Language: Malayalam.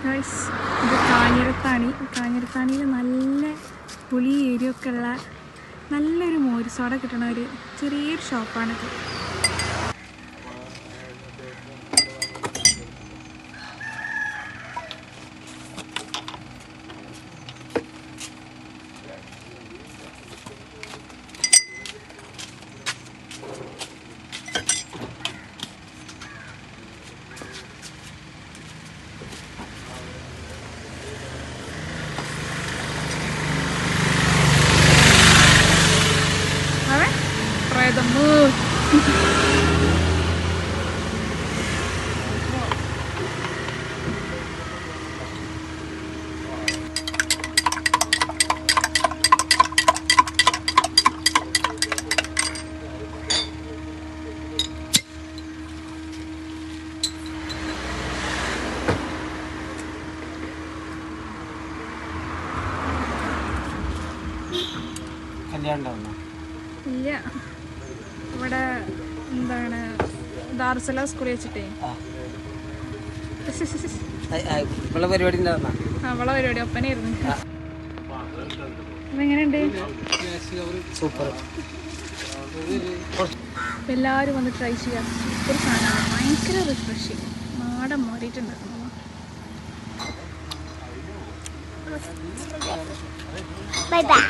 ഗൈസ് ഇത് കാഞ്ഞിരത്താണി. കാഞ്ഞിരത്താണിയിൽ നല്ല പുളി എരിയൊക്കെ ഉള്ള നല്ലൊരു മോര് സോഡ കിട്ടണ ഒരു ചെറിയൊരു ഷോപ്പാണിത്. Try the mood. ഇല്ല, ഇവിടെ എന്താണ് ദാറുസലാം സ്കൂളിൽ വെച്ചിട്ടേ അവളെ പരിപാടി ഒപ്പനായിരുന്നു. അതെങ്ങനെയുണ്ട്? സൂപ്പർ. എല്ലാവരും വന്ന് ട്രൈ ചെയ്യാം. സൂപ്പർ സാധനമാണ്, ഭയങ്കര റിഫ്രഷിങ്, നാടൻ മാറിയിട്ടുണ്ടായിരുന്നു. Bye bye.